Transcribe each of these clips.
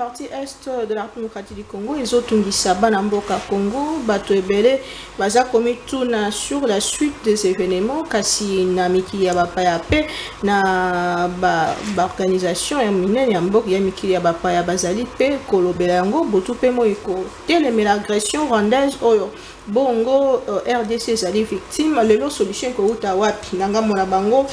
partie est de la République du Congo, ils ont tout Banamboka Congo, Bato Ebele, Baza commis tout sur la suite des événements, Kasi Namiki Yabapaya Pe, na organisation Yamine Yambok Yamiki Yabapaya Bazali Pe, Kolobelango, Botupe Moiko, telle l'agression rwandaise Oyo. Bongo RDC zali victime lelo solution ko uta wapi ngambo na bango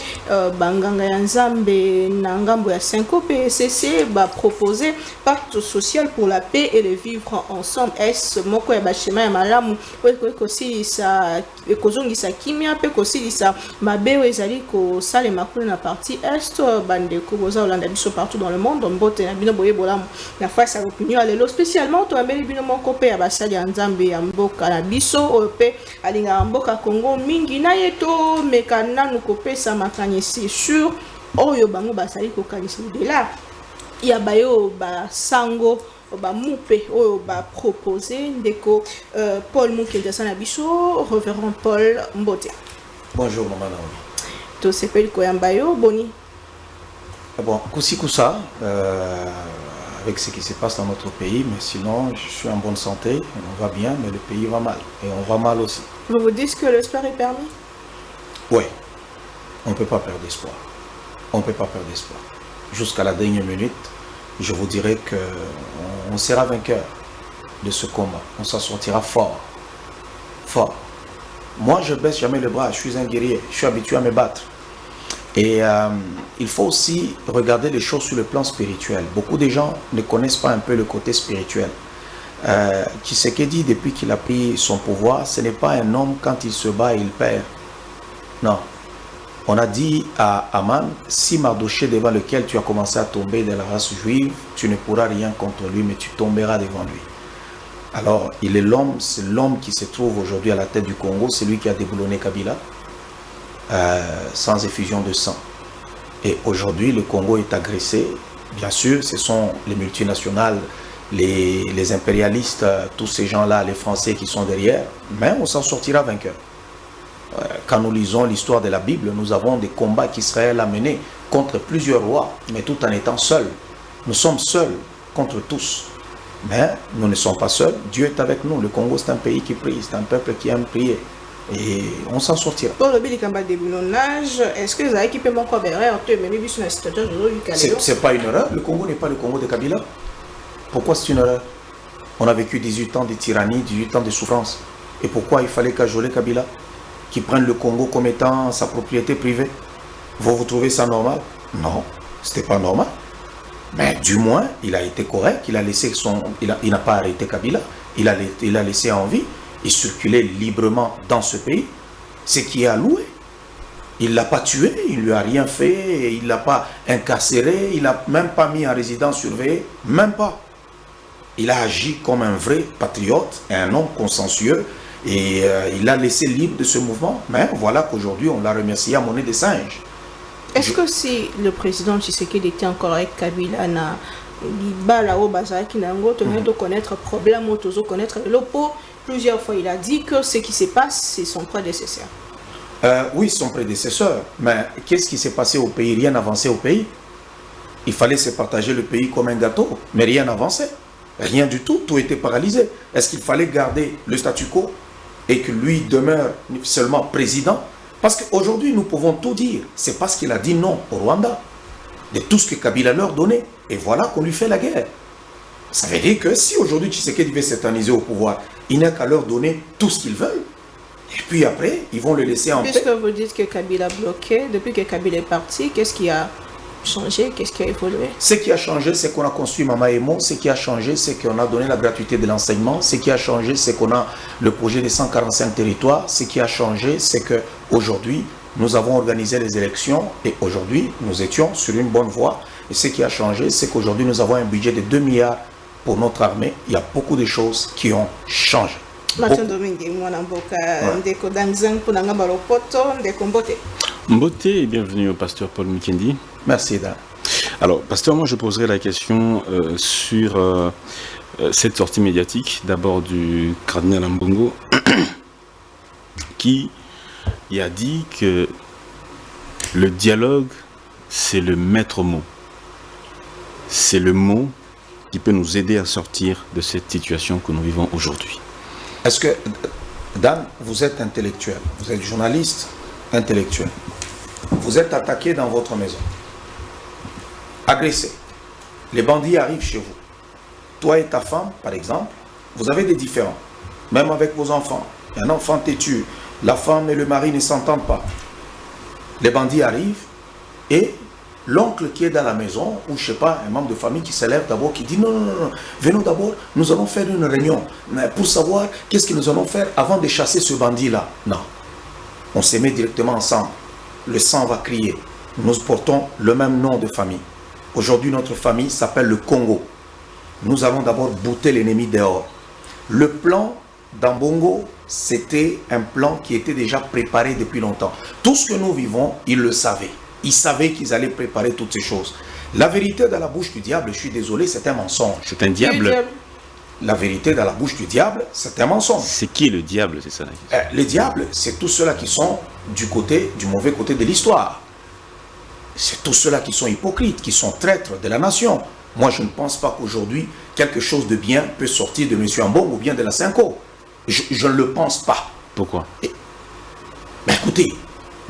banganga ya nzambe na ngambo ya 5 PSC ba proposer pacte social pour la paix et le vivre ensemble est moko ya bashema ya malamu ko silisa ekozongisa kimia pe ko silisa mabewe ezali ko sale makulu na partie est bande ko boza olanda biso partout dans le monde mbote na bino boye bolamu na face à l'opinion lelo spécialement to ambeli bino moko pe ya basali ya nzambe ya mboka na biso ope alinga mboka Congo mingi na yeto mekana nukopesa makanyisi sur oyo bango basali ko kanisi de là ya bayo ba sango ba mupe oyo ba proposer ndeko Paul Mukenza sana biso révérend Paul Mbote. Bonjour maman Naomi. To sepel ko yambayo boni. Bon, kusa avec ce qui se passe dans notre pays, mais sinon je suis en bonne santé, on va bien, mais le pays va mal, et on va mal aussi. Vous vous dites que l'espoir est permis? Oui, on ne peut pas perdre espoir. On ne peut pas perdre espoir. Jusqu'à la dernière minute, je vous dirais qu'on sera vainqueur de ce combat. On s'en sortira fort. Fort. Moi, je ne baisse jamais les bras, je suis un guerrier, je suis habitué à me battre. Et il faut aussi regarder les choses sur le plan spirituel. Beaucoup de gens ne connaissent pas un peu le côté spirituel. Tshisekedi, depuis qu'il a pris son pouvoir, ce n'est pas un homme, quand il se bat, il perd. Non. On a dit à Aman, si Mardoché devant lequel tu as commencé à tomber de la race juive, tu ne pourras rien contre lui, mais tu tomberas devant lui. Alors, il est l'homme, c'est l'homme qui se trouve aujourd'hui à la tête du Congo, c'est lui qui a déboulonné Kabila. Sans effusion de sang. Et aujourd'hui, le Congo est agressé. Bien sûr, ce sont les multinationales, les impérialistes, tous ces gens-là, les Français qui sont derrière. Mais on s'en sortira vainqueur. Quand nous lisons l'histoire de la Bible, nous avons des combats qu'Israël a menés contre plusieurs rois, mais tout en étant seuls. Nous sommes seuls contre tous. Mais nous ne sommes pas seuls. Dieu est avec nous. Le Congo, c'est un pays qui prie. C'est un peuple qui aime prier. Et on s'en sortira. Pour le bilan de boulonnage, est-ce que vous avez équipé mon corps derrière? C'est pas une erreur. Le Congo n'est pas le Congo de Kabila. Pourquoi c'est une erreur? On a vécu 18 ans de tyrannie, 18 ans de souffrance. Et pourquoi il fallait cajoler Kabila, qui prenne le Congo comme étant sa propriété privée? Vous trouvez ça normal? Non, c'était pas normal. Mais du moins, il a été correct. Il a laissé il n'a pas arrêté Kabila. Il a laissé en vie. Il circulait librement dans ce pays, ce qui est alloué. Il ne l'a pas tué, il ne lui a rien fait, il ne l'a pas incarcéré, il n'a même pas mis en résidence surveillée, même pas. Il a agi comme un vrai patriote, un homme consciencieux, et il a laissé libre de ce mouvement. Mais voilà qu'aujourd'hui, on l'a remercié à monnaie des singes. Est-ce que si le président Tshisekedi était encore avec Kabila, connaître problème, connaître l'oppo, plusieurs fois, il a dit que ce qui se passe, c'est son prédécesseur. Oui, son prédécesseur. Mais qu'est-ce qui s'est passé au pays? Rien n'avançait au pays. Il fallait se partager le pays comme un gâteau, mais rien n'avançait. Rien du tout, tout était paralysé. Est-ce qu'il fallait garder le statu quo et que lui demeure seulement président? Parce qu'aujourd'hui, nous pouvons tout dire. C'est parce qu'il a dit non au Rwanda, de tout ce que Kabila leur donnait. Et voilà qu'on lui fait la guerre. Ça veut dire que si aujourd'hui Tshisekedi devait s'éterniser au pouvoir, il n'a qu'à leur donner tout ce qu'ils veulent. Et puis après, ils vont le laisser en paix. Puisque vous dites que Kabila a bloqué, depuis que Kabila est parti, qu'est-ce qui a changé? Qu'est-ce qui a évolué? Ce qui a changé, c'est qu'on a construit Mama Emo. Ce qui a changé, c'est qu'on a donné la gratuité de l'enseignement. Ce qui a changé, c'est qu'on a le projet des 145 territoires. Ce qui a changé, c'est qu'aujourd'hui, nous avons organisé les élections et aujourd'hui, nous étions sur une bonne voie. Et ce qui a changé, c'est qu'aujourd'hui, nous avons un budget de 2 milliards pour notre armée. Il y a beaucoup de choses qui ont changé. Mbote et bienvenue au pasteur Paul Mukendi. Merci, Dan. Alors, pasteur, moi je poserai la question sur cette sortie médiatique, d'abord du cardinal Ambongo, qui a dit que le dialogue, c'est le maître mot. C'est le mot qui peut nous aider à sortir de cette situation que nous vivons aujourd'hui. Est-ce que, Dan, vous êtes intellectuel, vous êtes journaliste intellectuel, vous êtes attaqué dans votre maison, agressé, les bandits arrivent chez vous, toi et ta femme, par exemple, vous avez des différends, même avec vos enfants, il y a un enfant têtu, la femme et le mari ne s'entendent pas, les bandits arrivent et l'oncle qui est dans la maison, ou je sais pas, un membre de famille qui s'élève d'abord, qui dit non, non, non, non, venons d'abord, nous allons faire une réunion pour savoir qu'est-ce que nous allons faire avant de chasser ce bandit-là. Non. On se met directement ensemble. Le sang va crier. Nous portons le même nom de famille. Aujourd'hui, notre famille s'appelle le Congo. Nous allons d'abord bouter l'ennemi dehors. Le plan d'Ambongo, c'était un plan qui était déjà préparé depuis longtemps. Tout ce que nous vivons, ils le savaient. Ils savaient qu'ils allaient préparer toutes ces choses. La vérité dans la bouche du diable, je suis désolé, c'est un mensonge. C'est un diable. La vérité dans la bouche du diable, c'est un mensonge. C'est qui le diable, c'est ça la question. Les diables, c'est tous ceux-là qui sont du mauvais côté de l'histoire. C'est tous ceux-là qui sont hypocrites, qui sont traîtres de la nation. Moi, je ne pense pas qu'aujourd'hui, quelque chose de bien peut sortir de M. Ambongo ou bien de la Cinco. Je ne le pense pas. Pourquoi? Mais écoutez,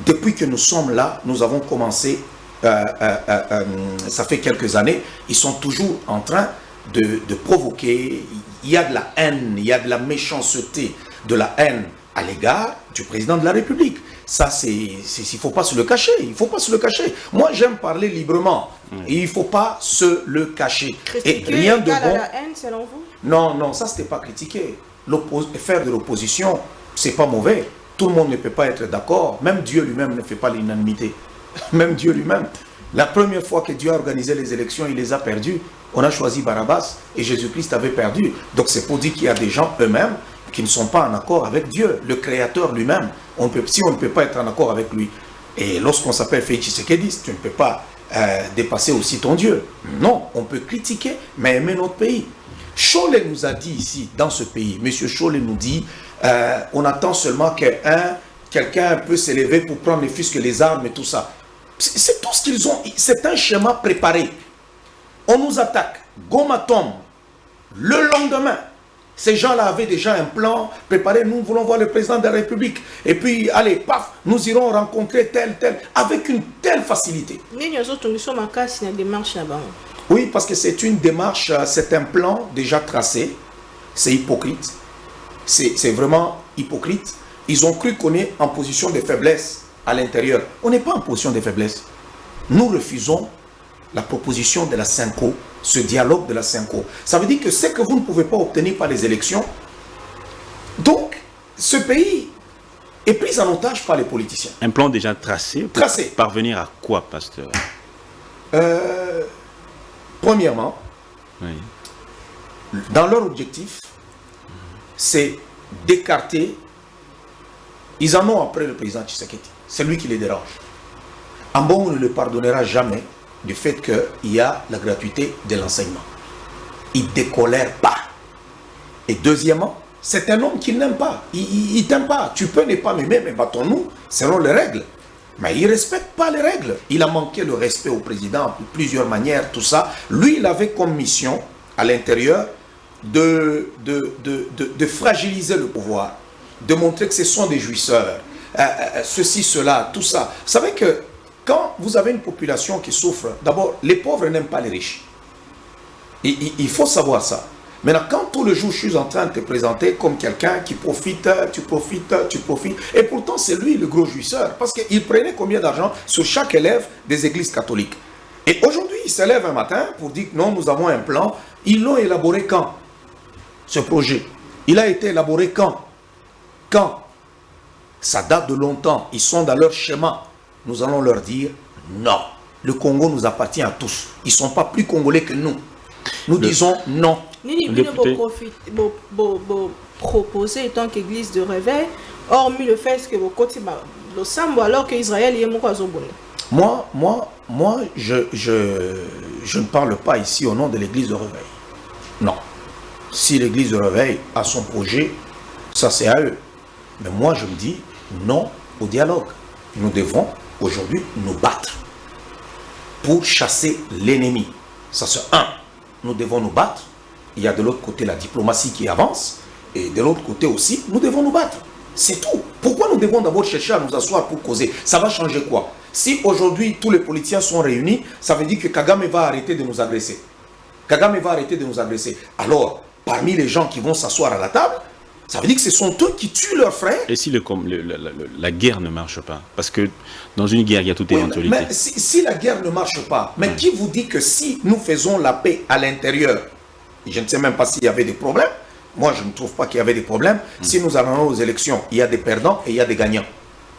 depuis que nous sommes là, nous avons commencé, ça fait quelques années, ils sont toujours en train de provoquer, il y a de la haine, il y a de la méchanceté, de la haine à l'égard du président de la République. Ça, il ne faut pas se le cacher, il ne faut pas se le cacher. Moi, j'aime parler librement, et il ne faut pas se le cacher. Et rien de bon. À la haine, selon vous? Non, non, ça, ce n'était pas critiquer. Faire de l'opposition, ce n'est pas mauvais. Tout le monde ne peut pas être d'accord. Même Dieu lui-même ne fait pas l'unanimité. Même Dieu lui-même. La première fois que Dieu a organisé les élections, il les a perdues. On a choisi Barabbas et Jésus-Christ avait perdu. Donc c'est pour dire qu'il y a des gens eux-mêmes qui ne sont pas en accord avec Dieu, le Créateur lui-même. Si on ne peut pas être en accord avec lui, et lorsqu'on s'appelle Félix Tshisekedi, tu ne peux pas dépasser aussi ton Dieu. Non, on peut critiquer, mais aimer notre pays. Cholet nous a dit ici, dans ce pays, M. Cholet nous dit, on attend seulement que quelqu'un peut s'élever pour prendre les fusques, les armes et tout ça. C'est tout ce qu'ils ont, c'est un schéma préparé. On nous attaque, Goma tombe, le lendemain, ces gens-là avaient déjà un plan préparé, nous voulons voir le président de la République, et puis, allez, paf, nous irons rencontrer tel, avec une telle facilité. Oui, parce que c'est une démarche, c'est un plan déjà tracé, c'est hypocrite, c'est vraiment hypocrite. Ils ont cru qu'on est en position de faiblesse à l'intérieur. On n'est pas en position de faiblesse. Nous refusons la proposition de la Cinco, ce dialogue de la Cinco. Ça veut dire que ce que vous ne pouvez pas obtenir par les élections, donc ce pays est pris en otage par les politiciens. Un plan déjà tracé. Tracé. Parvenir à quoi, pasteur? Premièrement, oui, dans leur objectif, c'est d'écarter. Ils en ont après le président Tshisekedi. C'est lui qui les dérange. Ambongo ne le pardonnera jamais du fait qu'il y a la gratuité de l'enseignement. Il ne décolère pas. Et deuxièmement, c'est un homme qu'il n'aime pas. Il ne t'aime pas. Tu peux ne pas m'aimer, mais battons-nous selon les règles. Mais il ne respecte pas les règles. Il a manqué le respect au président de plusieurs manières, tout ça. Lui, il avait comme mission, à l'intérieur, de fragiliser le pouvoir, de montrer que ce sont des jouisseurs, ceci, cela, tout ça. Vous savez que quand vous avez une population qui souffre, d'abord, les pauvres n'aiment pas les riches. Il faut savoir ça. Maintenant, quand tout le jour, je suis en train de te présenter comme quelqu'un qui profite, tu profites, et pourtant, c'est lui le gros jouisseur, parce qu'il prenait combien d'argent sur chaque élève des églises catholiques. Et aujourd'hui, il se lève un matin pour dire que non, nous avons un plan. Ils l'ont élaboré quand? Ce projet. Il a été élaboré quand? Quand? Ça date de longtemps. Ils sont dans leur schéma. Nous allons leur dire non. Le Congo nous appartient à tous. Ils ne sont pas plus congolais que nous. Nous disons non. Proposer en tant qu'église de réveil, hormis le fait que vous côté le sambo alors que Israël est mon Moi, je ne parle pas ici au nom de l'église de réveil. Non. Si l'église de réveil a son projet, ça c'est à eux. Mais moi, je me dis non au dialogue. Nous devons aujourd'hui nous battre pour chasser l'ennemi. Ça c'est un. nous devons nous battre. Il y a de l'autre côté la diplomatie qui avance. Et de l'autre côté aussi, nous devons nous battre. C'est tout. Pourquoi nous devons d'abord chercher à nous asseoir pour causer? Ça va changer quoi? Si aujourd'hui tous les politiciens sont réunis, ça veut dire que Kagame va arrêter de nous agresser. Kagame va arrêter de nous agresser. Alors, parmi les gens qui vont s'asseoir à la table, ça veut dire que ce sont eux qui tuent leurs frères. Et si la guerre ne marche pas? Parce que dans une guerre, il y a toute éventualité. Mais si la guerre ne marche pas, mais qui vous dit que si nous faisons la paix à l'intérieur, je ne sais même pas s'il y avait des problèmes, moi je ne trouve pas qu'il y avait des problèmes, si nous allons aux élections, il y a des perdants et il y a des gagnants.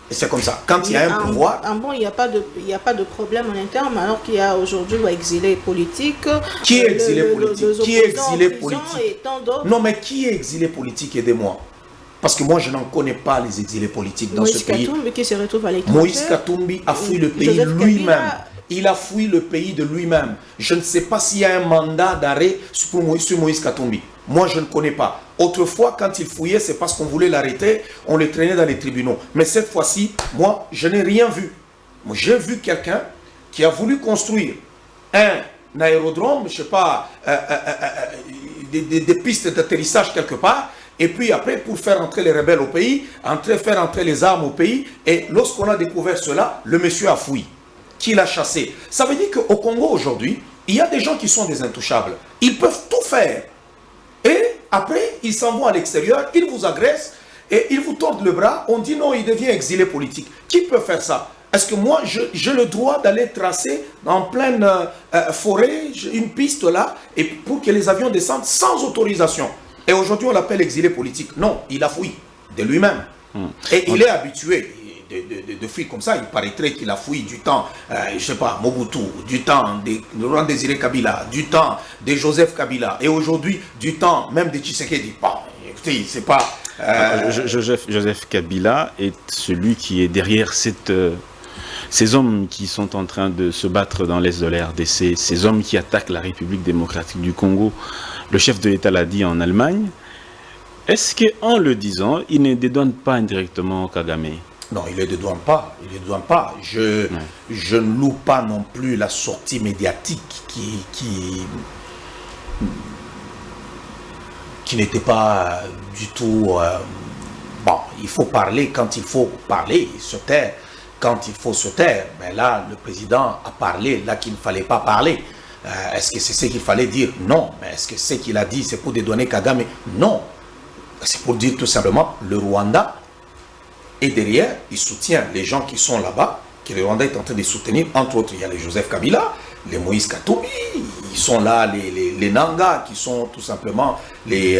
Et c'est comme ça. Quand il y a un pouvoir... Bon, il n'y a pas de problème en interne, alors qu'il y a aujourd'hui exilé politique. Qui est exilé politique? Qui est exilé politique? Non, mais qui est exilé politique? Aidez-moi. Parce que moi, je n'en connais pas les exilés politiques dans ce pays. Moïse Katumbi qui se retrouve à l'étranger. Moïse Katumbi a fui le pays lui-même. Il a fui le pays de lui-même. Je ne sais pas s'il y a un mandat d'arrêt sur Moïse Katumbi. Moi, je ne connais pas. Autrefois, quand il fouillait, c'est parce qu'on voulait l'arrêter, on le traînait dans les tribunaux. Mais cette fois-ci, moi, je n'ai rien vu. Moi, j'ai vu quelqu'un qui a voulu construire un aérodrome, je ne sais pas, des pistes d'atterrissage quelque part, et puis après, pour faire entrer les rebelles au pays, faire entrer les armes au pays, et lorsqu'on a découvert cela, le monsieur a fui. Qui l'a chassé? Ça veut dire qu'au Congo aujourd'hui, il y a des gens qui sont des intouchables. Ils peuvent tout faire. Et après, ils s'en vont à l'extérieur, ils vous agressent, et ils vous tordent le bras, on dit non, il devient exilé politique. Qui peut faire ça? Est-ce que moi, j'ai le droit d'aller tracer en pleine forêt, une piste là, et pour que les avions descendent sans autorisation? Et aujourd'hui, on l'appelle exilé politique. Non, il a fui de lui-même. Et il est habitué de fuir comme ça. Il paraîtrait qu'il a fui du temps, je ne sais pas, Mobutu, du temps de Laurent Désiré Kabila, du temps de Joseph Kabila, et aujourd'hui, du temps même de Tshisekedi. Bon, écoutez, c'est pas... Joseph Kabila est celui qui est derrière ces hommes qui sont en train de se battre dans l'est de la RDC, ces hommes qui attaquent la République démocratique du Congo. Le chef de l'État l'a dit en Allemagne. Est-ce qu'en le disant, il ne dédouane pas indirectement Kagame? Non, il ne les dédouane pas. Il les dédouane pas. Je ne loue pas non plus la sortie médiatique qui n'était pas du tout... bon, il faut parler quand il faut parler, se taire quand il faut se taire. Mais là, le président a parlé là qu'il ne fallait pas parler. Est-ce que c'est ce qu'il fallait dire? Non. Mais est-ce que ce qu'il a dit, c'est pour dédouaner Kagame? Non. C'est pour dire tout simplement, le Rwanda est derrière, il soutient les gens qui sont là-bas, que le Rwanda est en train de soutenir. Entre autres, il y a les Joseph Kabila, les Moïse Katumbi, ils sont là, les Nanga, qui sont tout simplement les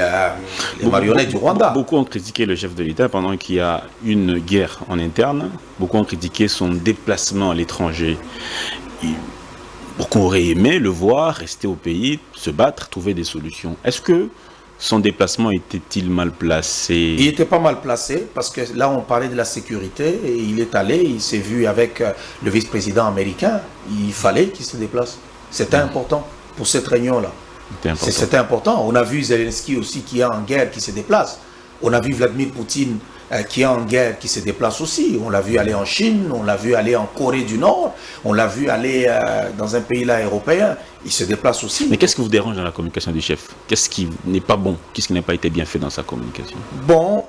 marionnettes du Rwanda. Beaucoup ont critiqué le chef de l'État pendant qu'il y a une guerre en interne. Beaucoup ont critiqué son déplacement à l'étranger. Beaucoup auraient aimé le voir rester au pays, se battre, trouver des solutions. Est-ce que son déplacement était-il mal placé? Il n'était pas mal placé parce que là on parlait de la sécurité et il est allé, il s'est vu avec le vice-président américain. Il fallait qu'il se déplace. C'était important pour cette réunion-là. C'était important. On a vu Zelensky aussi qui est en guerre, qui se déplace. On a vu Vladimir Poutine qui est en guerre, qui se déplace aussi. On l'a vu aller en Chine, on l'a vu aller en Corée du Nord, on l'a vu aller dans un pays là européen. Il se déplace aussi. Mais qu'est-ce qui vous dérange dans la communication du chef? Qu'est-ce qui n'est pas bon? Qu'est-ce qui n'a pas été bien fait dans sa communication? Bon,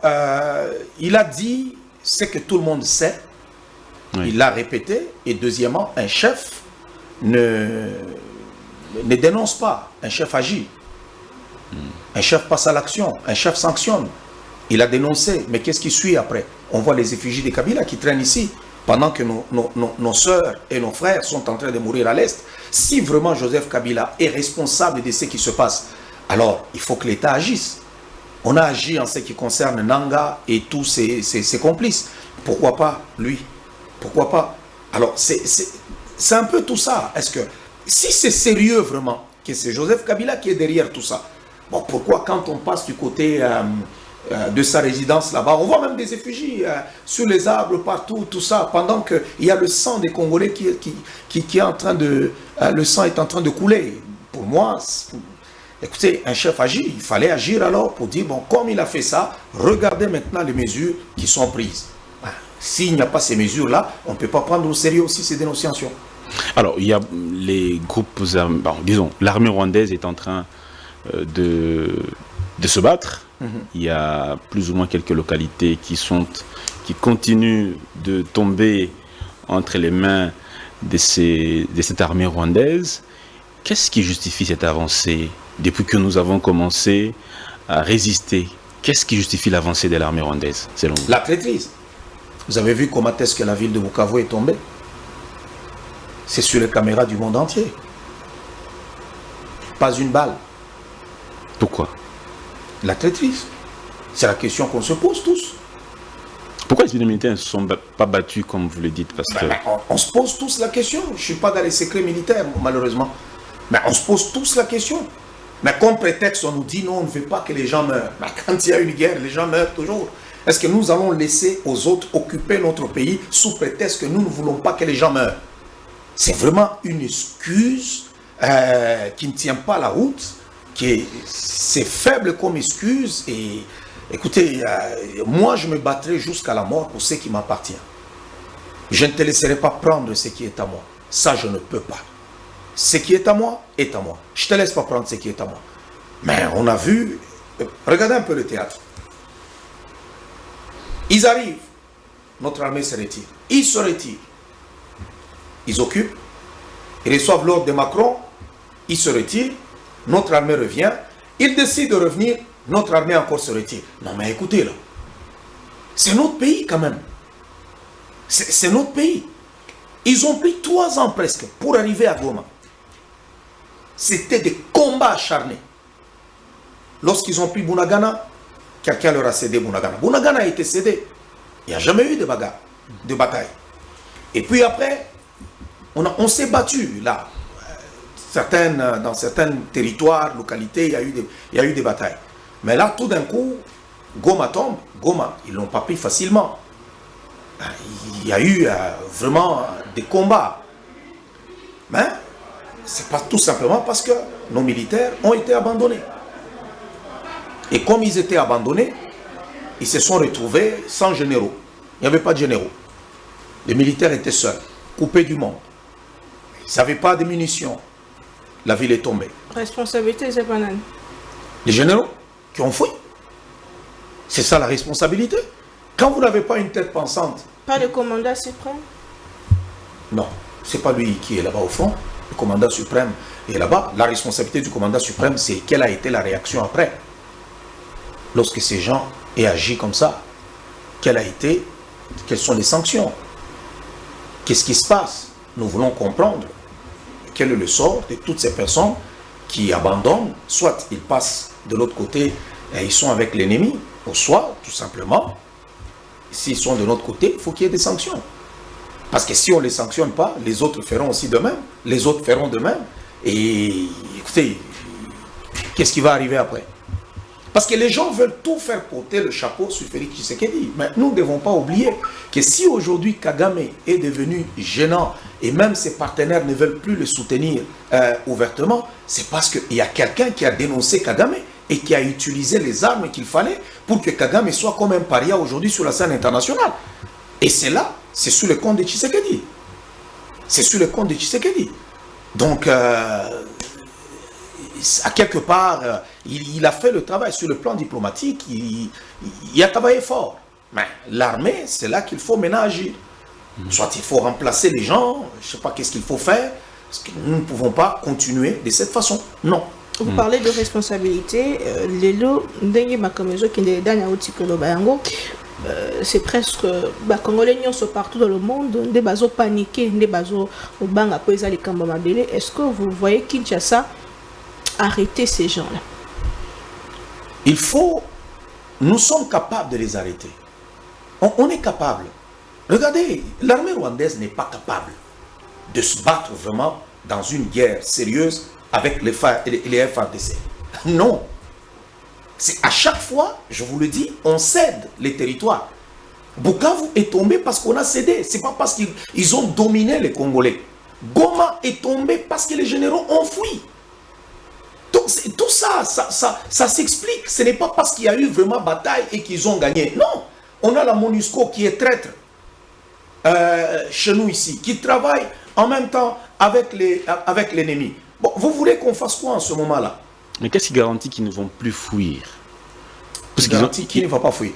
il a dit ce que tout le monde sait. Oui. Il l'a répété. Et deuxièmement, un chef ne dénonce pas. Un chef agit. Un chef passe à l'action. Un chef sanctionne. Il a dénoncé, mais qu'est-ce qui suit après? On voit les effigies de Kabila qui traînent ici, pendant que nos sœurs et nos frères sont en train de mourir à l'Est. Si vraiment Joseph Kabila est responsable de ce qui se passe, alors il faut que l'État agisse. On a agi en ce qui concerne Nanga et tous ses complices. Pourquoi pas lui? Pourquoi pas? Alors c'est un peu tout ça. Est-ce que, si c'est sérieux vraiment, que c'est Joseph Kabila qui est derrière tout ça, bon, pourquoi quand on passe du côté... de sa résidence là-bas. On voit même des effigies sur les arbres, partout, tout ça, pendant qu'il y a le sang des Congolais qui est en train de... le sang est en train de couler. Pour moi, écoutez, un chef agit. Il fallait agir alors pour dire, bon, comme il a fait ça, regardez maintenant les mesures qui sont prises. S'il n'y a pas ces mesures-là, on ne peut pas prendre au sérieux aussi ces dénonciations. Alors, il y a les groupes, disons, l'armée rwandaise est en train de se battre. Il y a plus ou moins quelques localités qui continuent de tomber entre les mains de cette armée rwandaise. Qu'est-ce qui justifie cette avancée depuis que nous avons commencé à résister? Qu'est-ce qui justifie l'avancée de l'armée rwandaise, selon vous? La traîtrise. Vous avez vu comment est-ce que la ville de Bukavu est tombée? C'est sur les caméras du monde entier. Pas une balle. Pourquoi? La traîtrise. C'est la question qu'on se pose tous. Pourquoi les militaires ne se sont pas battus comme vous le dites? Parce que... on se pose tous la question. Je ne suis pas dans les secrets militaires, malheureusement. Mais on se pose tous la question. Mais comme prétexte, on nous dit non, on ne veut pas que les gens meurent. Mais quand il y a une guerre, les gens meurent toujours. Est-ce que nous allons laisser aux autres occuper notre pays sous prétexte que nous ne voulons pas que les gens meurent? C'est vraiment une excuse qui ne tient pas la route, c'est faible comme excuse. Et écoutez, moi je me battrai jusqu'à la mort pour ce qui m'appartient. Je ne te laisserai pas prendre ce qui est à moi. Ça, je ne peux pas. Ce qui est à moi est à moi. Je ne te laisse pas prendre ce qui est à moi. Mais on a vu, regardez un peu le théâtre. Ils arrivent, notre armée se retire. Ils se retirent. Ils occupent, ils reçoivent l'ordre de Macron, ils se retirent, notre armée revient, ils décident de revenir, notre armée encore se retire. Non mais écoutez là, c'est notre pays quand même. C'est notre pays. Ils ont pris 3 ans presque pour arriver à Goma. C'était des combats acharnés. Lorsqu'ils ont pris Bunagana, quelqu'un leur a cédé Bunagana. Bunagana a été cédé. Il n'y a jamais eu de bagarre, de bataille. Et puis après, on s'est battu là. Dans certains territoires, localités, il y a eu des batailles. Mais là, tout d'un coup, Goma tombe. Goma, ils ne l'ont pas pris facilement. Il y a eu vraiment des combats. Mais c'est pas tout simplement parce que nos militaires ont été abandonnés. Et comme ils étaient abandonnés, ils se sont retrouvés sans généraux. Il n'y avait pas de généraux. Les militaires étaient seuls, coupés du monde. Ils n'avaient pas de munitions. La ville est tombée. Responsabilité, c'est pas nan. Les généraux qui ont fui. C'est ça la responsabilité. Quand vous n'avez pas une tête pensante. Pas le commandant suprême? Non, c'est pas lui qui est là-bas au fond. Le commandant suprême est là-bas. La responsabilité du commandant suprême, c'est quelle a été la réaction après. Lorsque ces gens aient agi comme ça, quelles sont les sanctions? Qu'est-ce qui se passe? Nous voulons comprendre quel est le sort de toutes ces personnes qui abandonnent, soit ils passent de l'autre côté et ils sont avec l'ennemi, ou soit, tout simplement, s'ils sont de notre côté, il faut qu'il y ait des sanctions. Parce que si on ne les sanctionne pas, les autres feront aussi de même, les autres feront de même. Et écoutez, qu'est-ce qui va arriver après? Parce que les gens veulent tout faire porter le chapeau sur Félix Tshisekedi. Mais nous ne devons pas oublier que si aujourd'hui Kagame est devenu gênant et même ses partenaires ne veulent plus le soutenir ouvertement, c'est parce qu'il y a quelqu'un qui a dénoncé Kagame et qui a utilisé les armes qu'il fallait pour que Kagame soit comme un paria aujourd'hui sur la scène internationale. Et c'est là, c'est sous le compte de Tshisekedi. C'est sous le compte de Tshisekedi. Donc, à quelque part, il a fait le travail sur le plan diplomatique, il a travaillé fort. Mais l'armée, c'est là qu'il faut maintenant agir. Soit il faut remplacer les gens, je ne sais pas qu'est-ce qu'il faut faire, parce que nous ne pouvons pas continuer de cette façon. Non. Vous parlez de responsabilité, c'est presque les Congolais sont partout dans le monde, des bateaux paniqués, des bateaux au bang après les Kambamabele. Est-ce que vous voyez Kinshasa arrêter ces gens-là? Nous sommes capables de les arrêter. On est capable. Regardez, l'armée rwandaise n'est pas capable de se battre vraiment dans une guerre sérieuse avec les FARDC. Non. C'est à chaque fois, je vous le dis, on cède les territoires. Bukavu est tombé parce qu'on a cédé. Ce n'est pas parce qu'ils ont dominé les Congolais. Goma est tombé parce que les généraux ont fui. Tout ça s'explique. Ce n'est pas parce qu'il y a eu vraiment bataille et qu'ils ont gagné. Non. On a la MONUSCO qui est traître chez nous ici, qui travaille en même temps avec l'ennemi. Bon, vous voulez qu'on fasse quoi en ce moment-là? Mais qu'est-ce qui garantit qu'ils ne vont plus fuir? Qui ne va pas fuir?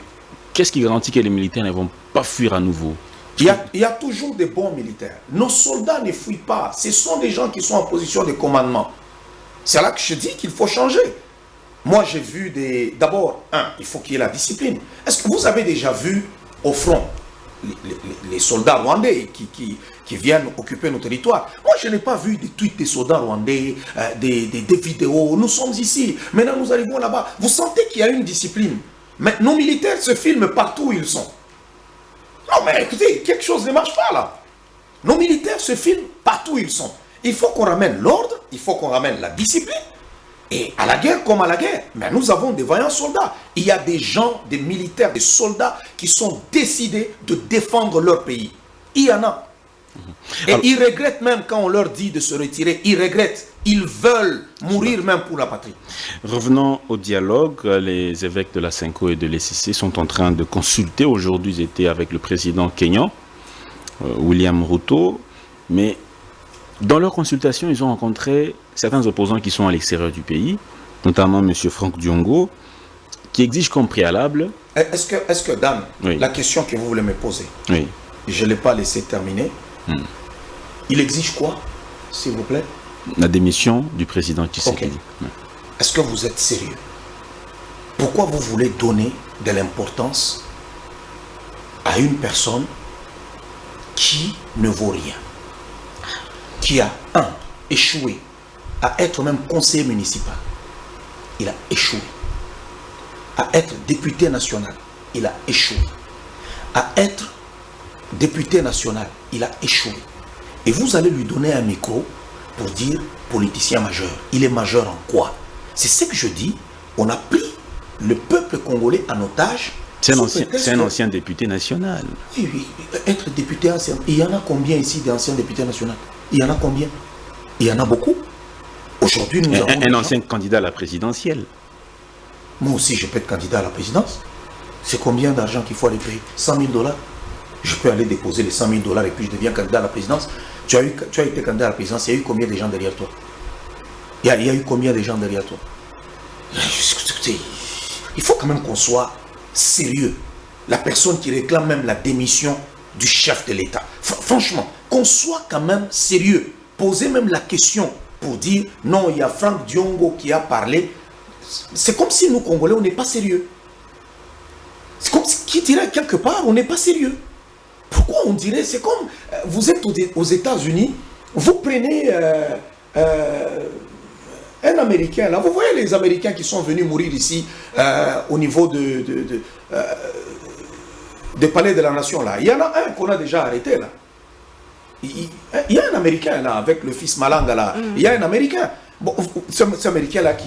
Qu'est-ce qui garantit que les militaires ne vont pas fuir à nouveau? Il y a toujours des bons militaires. Nos soldats ne fuient pas. Ce sont des gens qui sont en position de commandement. C'est là que je dis qu'il faut changer. Moi, j'ai vu d'abord, il faut qu'il y ait la discipline. Est-ce que vous avez déjà vu au front les soldats rwandais qui viennent occuper nos territoires? Moi, je n'ai pas vu des tweets des soldats rwandais, des vidéos. Nous sommes ici. Maintenant, nous arrivons là-bas. Vous sentez qu'il y a une discipline. Mais nos militaires se filment partout où ils sont. Non, mais écoutez, quelque chose ne marche pas là. Nos militaires se filment partout où ils sont. Il faut qu'on ramène l'ordre, il faut qu'on ramène la discipline. Et à la guerre comme à la guerre, mais nous avons des vaillants soldats. Il y a des gens, des militaires, des soldats qui sont décidés de défendre leur pays. Il y en a. Et alors, ils regrettent même quand on leur dit de se retirer. Ils regrettent. Ils veulent mourir même pour la patrie. Revenons au dialogue. Les évêques de la Senko et de l'ECC sont en train de consulter. Aujourd'hui, ils étaient avec le président kényan, William Ruto. Mais dans leur consultation, ils ont rencontré certains opposants qui sont à l'extérieur du pays, notamment M. Franck Diongo, qui exige comme préalable... Est-ce que Dan, oui, la question que vous voulez me poser, oui, je ne l'ai pas laissé terminer. Il exige quoi, s'il vous plaît? La démission du président Tshisekedi. Okay. Est-ce que vous êtes sérieux? Pourquoi vous voulez donner de l'importance à une personne qui ne vaut rien, qui a échoué à être même conseiller municipal? Il a échoué. À être député national, il a échoué. À être député national, il a échoué. Et vous allez lui donner un micro pour dire politicien majeur. Il est majeur en quoi? C'est ce que je dis. On a pris le peuple congolais en otage. C'est un ancien député national. Oui, oui, être député ancien. Il y en a combien ici d'anciens députés nationaux? Il y en a combien? Il y en a beaucoup. Aujourd'hui, nous avons un ancien candidat à la présidentielle. Moi aussi, je peux être candidat à la présidence. C'est combien d'argent qu'il faut aller payer? 100 000 $. Je peux aller déposer les 100 000 $ et puis je deviens candidat à la présidence. Tu as été candidat à la présidence, il y a eu combien de gens derrière toi? Il y a eu combien de gens derrière toi? Il faut quand même qu'on soit sérieux. La personne qui réclame même la démission du chef de l'État. Franchement, qu'on soit quand même sérieux. Poser même la question pour dire non, il y a Franck Diongo qui a parlé. C'est comme si nous, Congolais, on n'est pas sérieux. C'est comme si, qui dirait quelque part, on n'est pas sérieux. Pourquoi on dirait, c'est comme, vous êtes aux États-Unis, vous prenez un Américain, là, vous voyez les Américains qui sont venus mourir ici, au niveau des palais de la nation, là. Il y en a un qu'on a déjà arrêté, là. Il y a un Américain, là, avec le fils Malanga, là. Il y a un Américain. Bon, ce Américain-là,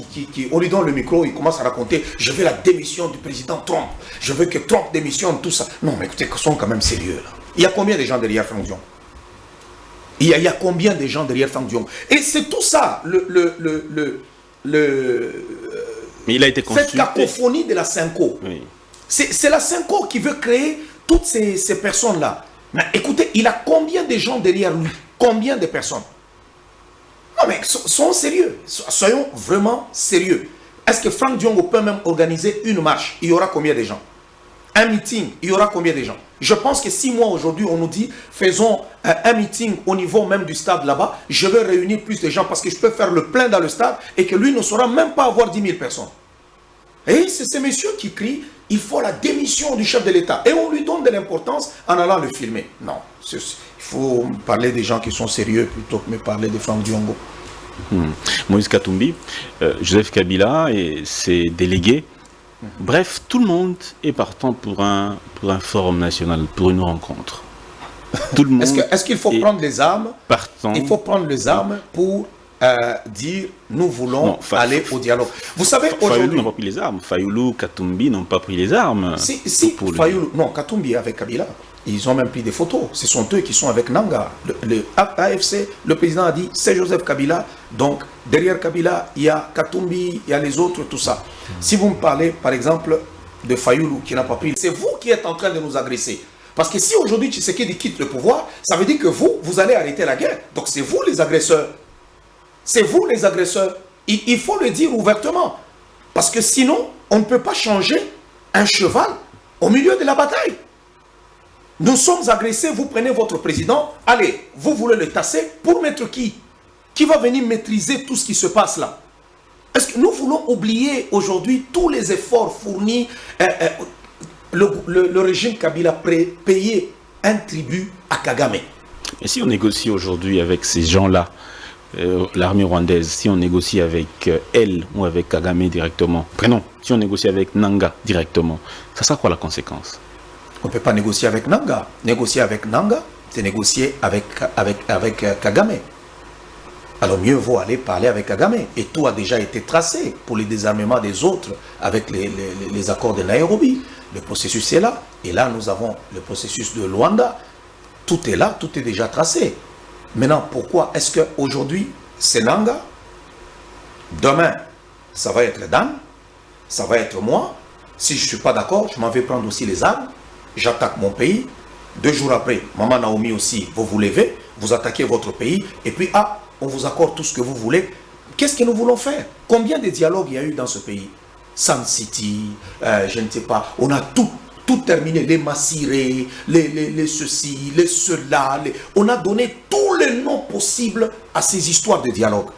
on lui donne le micro, il commence à raconter, je veux la démission du président Trump, je veux que Trump démissionne, tout ça. Non, mais écoutez, ils sont quand même sérieux, là. Il y a combien de gens derrière Franck Diongo? Il y a combien de gens derrière Franck Diongo? Et c'est tout ça, mais il a été consulté. Cette cacophonie de la Senko. Oui. C'est la Senko qui veut créer toutes ces personnes-là. Mais écoutez, il a combien de gens derrière lui? Combien de personnes? Non, mais soyons sérieux. Soyons vraiment sérieux. Est-ce que Franck Diongo peut même organiser une marche? Il y aura combien de gens? Un meeting, il y aura combien de gens? Je pense que si moi aujourd'hui on nous dit faisons un meeting au niveau même du stade là-bas, je vais réunir plus de gens parce que je peux faire le plein dans le stade et que lui ne saura même pas avoir 10 000 personnes. Et c'est ce monsieur qui crie il faut la démission du chef de l'État. Et on lui donne de l'importance en allant le filmer. Non, il faut parler des gens qui sont sérieux plutôt que me parler de Franck Diongo. Moïse Katumbi, Joseph Kabila et ses délégués. Bref, tout le monde est partant pour un forum national, pour une rencontre. Tout le monde. Est-ce qu'il faut prendre les armes? Partant. Il faut prendre les armes pour dire nous voulons aller au dialogue. Vous savez, aujourd'hui. Fayoulou n'a pas pris les armes. Fayoulou, Katumbi n'ont pas pris les armes. Si Fayoulou, non, Katumbi avec Kabila. Ils ont même pris des photos. Ce sont eux qui sont avec Nanga. Le AFC, le président a dit c'est Joseph Kabila. Donc, derrière Kabila, il y a Katumbi, il y a les autres, tout ça. Si vous me parlez, par exemple, de Fayoulou qui n'a pas pris, c'est vous qui êtes en train de nous agresser. Parce que si aujourd'hui Tshisekedi quitte le pouvoir, ça veut dire que vous allez arrêter la guerre. Donc c'est vous les agresseurs. C'est vous les agresseurs. Il faut le dire ouvertement. Parce que sinon, on ne peut pas changer un cheval au milieu de la bataille. Nous sommes agressés, vous prenez votre président, allez, vous voulez le tasser pour mettre qui? Qui va venir maîtriser tout ce qui se passe là? Est-ce que nous voulons oublier aujourd'hui tous les efforts fournis? Le régime Kabila payé un tribut à Kagame. Et si on négocie aujourd'hui avec ces gens-là, l'armée rwandaise, si on négocie avec elle ou avec Kagame directement, prenons, si on négocie avec Nanga directement, ça sera quoi la conséquence? On ne peut pas négocier avec Nanga. Négocier avec Nanga, c'est négocier avec Kagame. Alors mieux vaut aller parler avec Kagame. Et tout a déjà été tracé pour le désarmement des autres avec les accords de Nairobi. Le processus est là. Et là, nous avons le processus de Luanda. Tout est là, tout est déjà tracé. Maintenant, pourquoi est-ce qu'aujourd'hui, c'est Nanga? Demain, ça va être Dan. Ça va être moi. Si je ne suis pas d'accord, je m'en vais prendre aussi les armes. J'attaque mon pays. 2 jours après, Maman Naomi aussi, vous vous levez, vous attaquez votre pays. Et puis, on vous accorde tout ce que vous voulez. Qu'est-ce que nous voulons faire? Combien de dialogues il y a eu dans ce pays? Sun City, je ne sais pas. On a tout terminé. Les Massiré, les ceci, les cela. On a donné tous les noms possibles à ces histoires de dialogue.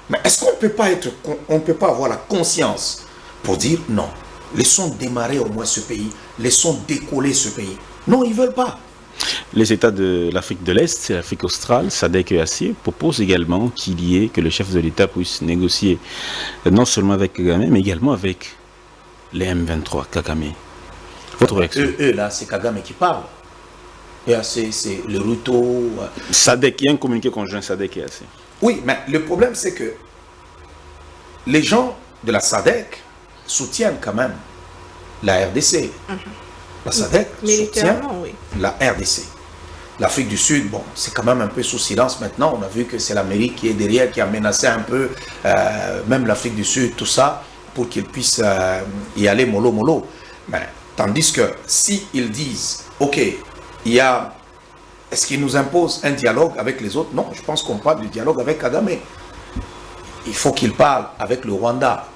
Mais est-ce qu'on ne peut pas avoir la conscience pour dire non? Laissons démarrer au moins ce pays. Laissons décoller ce pays. Non, ils ne veulent pas. Les États de l'Afrique de l'Est, l'Afrique australe, SADC et ACI proposent également que le chef de l'État puisse négocier non seulement avec Kagame, mais également avec les M23, Kagame. Votre réaction? Eux, là, c'est Kagame qui parle. Et c'est le Ruto. SADC, il y a un communiqué conjoint SADC et ACI. Oui, mais le problème, c'est que les gens de la SADC soutiennent quand même la RDC. La SADC soutient la RDC. L'Afrique du Sud, bon, c'est quand même un peu sous silence maintenant. On a vu que c'est l'Amérique qui est derrière, qui a menacé un peu, même l'Afrique du Sud, tout ça, pour qu'ils puissent y aller mollo mollo. Mais, tandis que s'ils disent, ok, est-ce qu'ils nous imposent un dialogue avec les autres? Non, je pense qu'on parle du dialogue avec Kagame. Il faut qu'ils parlent avec le Rwanda.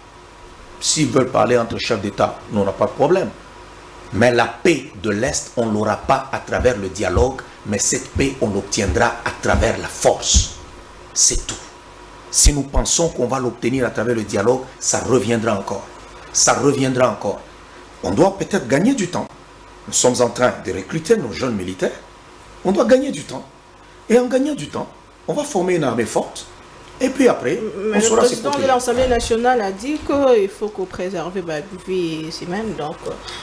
S'ils veulent parler entre chefs d'État, nous, on n'a pas de problème. Mais la paix de l'Est, on ne l'aura pas à travers le dialogue, mais cette paix, on l'obtiendra à travers la force. C'est tout. Si nous pensons qu'on va l'obtenir à travers le dialogue, ça reviendra encore. Ça reviendra encore. On doit peut-être gagner du temps. Nous sommes en train de recruter nos jeunes militaires. On doit gagner du temps. Et en gagnant du temps, on va former une armée forte. Et puis après, on saura se protéger. Le président de l'Assemblée nationale a dit qu'il faut qu'on préserve la vie humaine. Donc,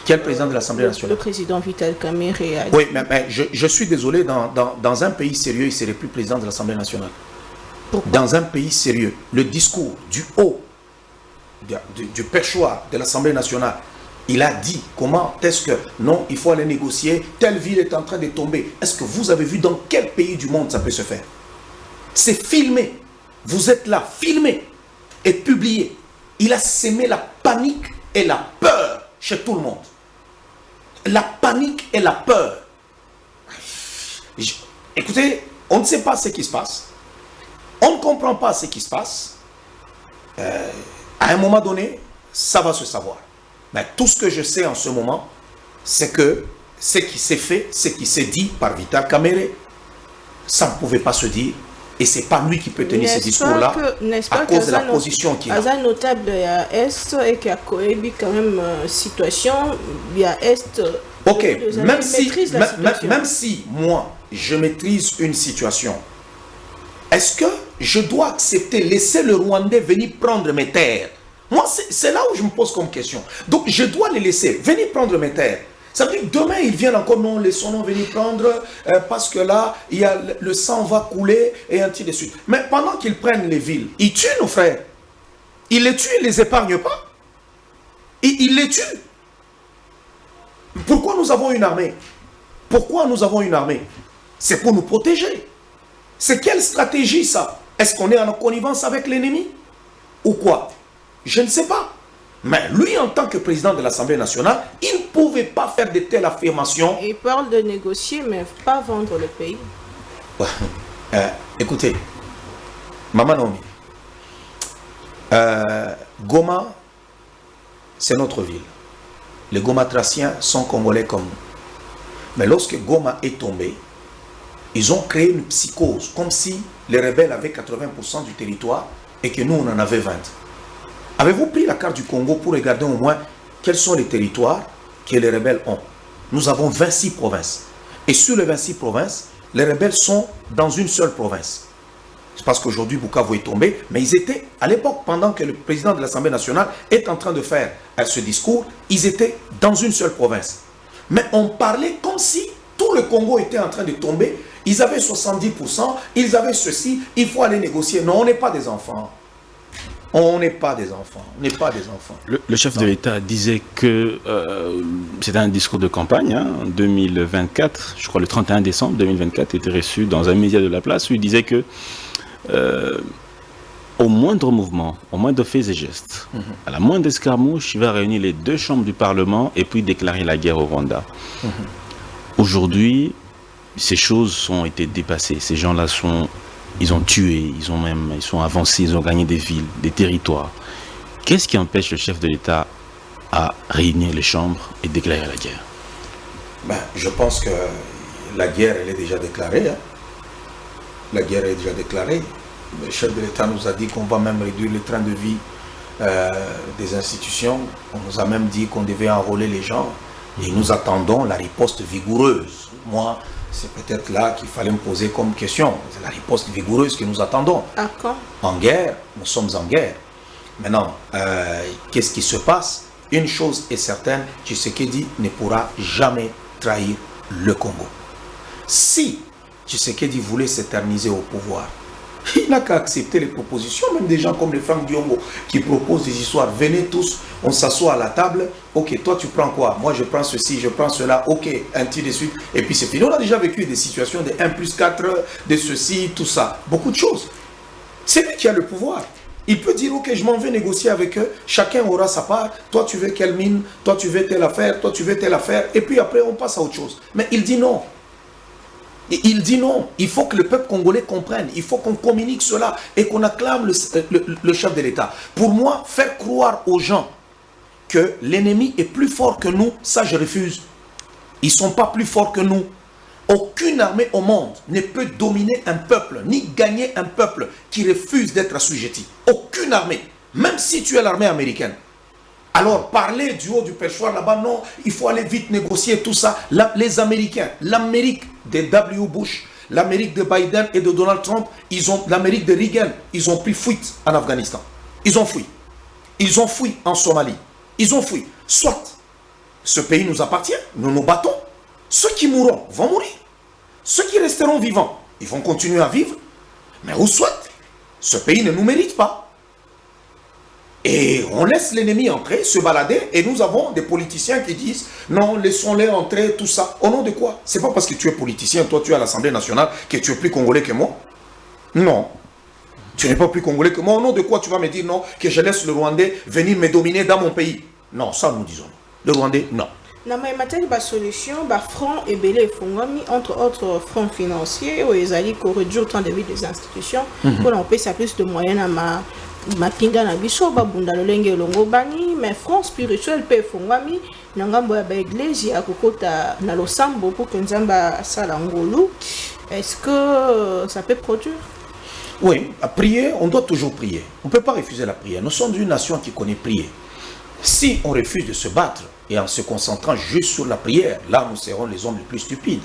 quel président de l'Assemblée nationale? Le président Vital Kamerhe a dit. Oui, mais je suis désolé, dans un pays sérieux, il ne serait plus président de l'Assemblée nationale. Pourquoi? Dans un pays sérieux, le discours du haut, du perchoir de l'Assemblée nationale, il a dit comment est-ce que non, il faut aller négocier, telle ville est en train de tomber. Est-ce que vous avez vu dans quel pays du monde ça peut se faire? C'est filmé. Vous êtes là, filmé et publié. Il a sémé la panique et la peur chez tout le monde. La panique et la peur. Écoutez, on ne sait pas ce qui se passe. On ne comprend pas ce qui se passe. À un moment donné, ça va se savoir. Mais tout ce que je sais en ce moment, c'est que ce qui s'est fait, ce qui s'est dit par Vital Kamerhe, ça ne pouvait pas se dire. Et ce n'est pas lui qui peut tenir ce discours-là à cause de la position qu'il a. C'est notable à Est et qu'il y a quand même situation, il y a Est. Ok, même si moi, je maîtrise une situation, est-ce que je dois accepter, laisser le Rwandais venir prendre mes terres? Moi, c'est là où je me pose comme question. Donc, je dois les laisser venir prendre mes terres. Ça veut dire que demain, ils viennent encore, non, laissons-nous venir prendre, parce que là, le sang va couler, et ainsi de suite. Mais pendant qu'ils prennent les villes, ils tuent nos frères. Ils les tuent, ils ne les épargnent pas. Ils les tuent. Pourquoi nous avons une armée? Pourquoi nous avons une armée? C'est pour nous protéger. C'est quelle stratégie, ça? Est-ce qu'on est en connivence avec l'ennemi? Ou quoi? Je ne sais pas. Mais lui, en tant que président de l'Assemblée nationale, il ne pouvait pas faire de telles affirmations. Il parle de négocier, mais pas vendre le pays. Écoutez, Maman Naomi, Goma, c'est notre ville. Les Gomatraciens sont congolais comme nous. Mais lorsque Goma est tombé, ils ont créé une psychose, comme si les rebelles avaient 80% du territoire et que nous, on en avait 20. Avez-vous pris la carte du Congo pour regarder au moins quels sont les territoires que les rebelles ont? Nous avons 26 provinces. Et sur les 26 provinces, les rebelles sont dans une seule province. C'est parce qu'aujourd'hui, Bukavu est tombé, mais ils étaient, à l'époque, pendant que le président de l'Assemblée nationale est en train de faire ce discours, ils étaient dans une seule province. Mais on parlait comme si tout le Congo était en train de tomber. Ils avaient 70%, ils avaient ceci, il faut aller négocier. Non, on n'est pas des enfants. On n'est pas des enfants. On n'est pas des enfants. Le chef de l'État disait que c'était un discours de campagne en 2024, je crois le 31 décembre 2024, était reçu dans un média de la place où il disait que au moindre mouvement, au moindre faits et gestes, à la moindre escarmouche, il va réunir les deux chambres du Parlement et puis déclarer la guerre au Rwanda. Aujourd'hui, ces choses ont été dépassées. Ces gens-là ils ont tué, ils sont avancés, ils ont gagné des villes, des territoires. Qu'est-ce qui empêche le chef de l'État à réunir les chambres et déclarer la guerre? Je pense que la guerre, elle est déjà déclarée. La guerre est déjà déclarée. Le chef de l'État nous a dit qu'on va même réduire le train de vie des institutions. On nous a même dit qu'on devait enrôler les gens. Et nous attendons la riposte vigoureuse. Moi, c'est peut-être là qu'il fallait me poser comme question. C'est la riposte vigoureuse que nous attendons. À quand? En guerre, nous sommes en guerre. Maintenant, qu'est-ce qui se passe? Une chose est certaine, Tshisekedi ne pourra jamais trahir le Congo. Si Tshisekedi voulait s'éterniser au pouvoir, il n'a qu'à accepter les propositions, même des gens comme les Franck Diongo qui proposent des histoires. Venez tous, on s'assoit à la table. Ok, toi tu prends quoi? Moi je prends ceci, je prends cela. Ok, ainsi de suite. Et puis c'est fini. On a déjà vécu des situations de 1+4, de ceci, tout ça. Beaucoup de choses. C'est lui qui a le pouvoir. Il peut dire, ok, je m'en vais négocier avec eux. Chacun aura sa part. Toi tu veux quelle mine? Toi tu veux telle affaire? Toi tu veux telle affaire? Et puis après on passe à autre chose. Mais il dit non. Et il dit non, il faut que le peuple congolais comprenne, il faut qu'on communique cela et qu'on acclame le chef de l'État. Pour moi, faire croire aux gens que l'ennemi est plus fort que nous, ça je refuse. Ils ne sont pas plus forts que nous. Aucune armée au monde ne peut dominer un peuple, ni gagner un peuple qui refuse d'être assujetti. Aucune armée, même si tu es l'armée américaine. Alors, parler du haut du perchoir là-bas, non, il faut aller vite négocier tout ça. Les Américains, l'Amérique de W. Bush, l'Amérique de Biden et de Donald Trump, l'Amérique de Reagan, ils ont pris fuite en Afghanistan. Ils ont fui. Ils ont fui en Somalie. Ils ont fui. Soit ce pays nous appartient, nous nous battons. Ceux qui mourront vont mourir. Ceux qui resteront vivants, ils vont continuer à vivre. Mais ou soit, ce pays ne nous mérite pas. Et on laisse l'ennemi entrer, se balader, et nous avons des politiciens qui disent non, laissons-les entrer, tout ça. Au nom de quoi? C'est pas parce que tu es politicien, toi tu es à l'Assemblée nationale, que tu es plus congolais que moi. Non. Tu n'es pas plus congolais que moi. Au nom de quoi tu vas me dire non, que je laisse le Rwandais venir me dominer dans mon pays? Non, ça nous disons. Le Rwandais, non. Na matière de solution, front et belé fongami, entre autres fronts financiers, où ils allaient réduire le temps de vie des institutions, pour en payer plus de moyens à ma pinga na biso babunda lolenge longo bani mais front spirituel pe fongami na ngambo ya ba église ya kokota na losambo pour que nzamba sala ngolu. Est-ce que ça peut produire? Oui, à prier, on doit toujours prier. On ne peut pas refuser la prière. Nous sommes une nation qui connaît prier. Si on refuse de se battre et en se concentrant juste sur la prière, là nous serons les hommes les plus stupides.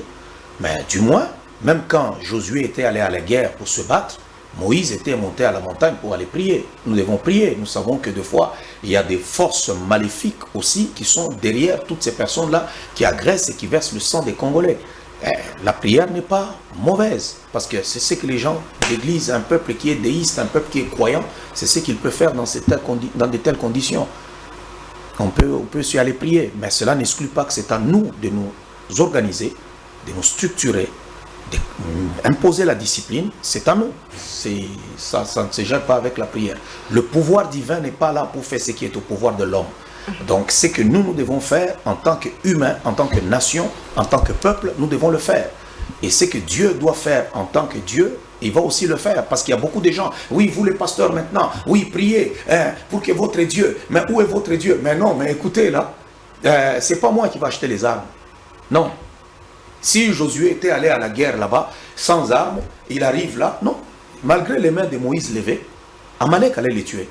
Mais du moins, même quand Josué était allé à la guerre pour se battre, Moïse était monté à la montagne pour aller prier. Nous devons prier. Nous savons que des fois, il y a des forces maléfiques aussi qui sont derrière toutes ces personnes-là qui agressent et qui versent le sang des Congolais. La prière n'est pas mauvaise parce que c'est ce que les gens d'église, un peuple qui est déiste, un peuple qui est croyant, c'est ce qu'il peut faire dans de telles conditions. On peut s'y aller prier, mais cela n'exclut pas que c'est à nous de nous organiser, de nous structurer, Imposer la discipline, c'est à nous. Ça ne se gère pas avec la prière. Le pouvoir divin n'est pas là pour faire ce qui est au pouvoir de l'homme. Donc, ce que nous devons faire en tant qu'humains, en tant que nation, en tant que peuple, nous devons le faire. Et ce que Dieu doit faire en tant que Dieu, il va aussi le faire. Parce qu'il y a beaucoup de gens, oui, vous les pasteurs maintenant, oui, priez pour que votre Dieu, mais où est votre Dieu? Mais non, mais écoutez là, c'est pas moi qui va acheter les armes. Non. Si Josué était allé à la guerre là-bas, sans armes, il arrive là, non. Malgré les mains de Moïse levées, Amalek allait les tuer.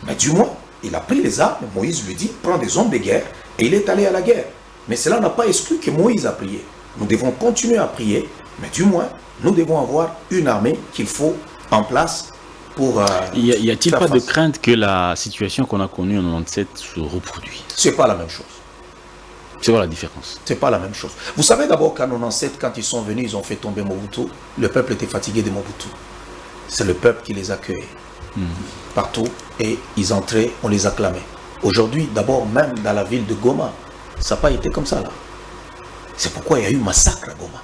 Mais du moins, il a pris les armes, Moïse lui dit, prends des hommes de guerre, et il est allé à la guerre. Mais cela n'a pas exclu que Moïse a prié. Nous devons continuer à prier, mais du moins, nous devons avoir une armée qu'il faut en place pour... y a-t-il pas de crainte que la situation qu'on a connue en 97 se reproduise? C'est pas la même chose. C'est quoi la différence? C'est pas la même chose. Vous savez d'abord qu'en 97, quand ils sont venus, ils ont fait tomber Mobutu. Le peuple était fatigué de Mobutu. C'est le peuple qui les accueillait partout et ils entraient, on les acclamait. Aujourd'hui, d'abord, même dans la ville de Goma, ça n'a pas été comme ça là. C'est pourquoi il y a eu massacre à Goma.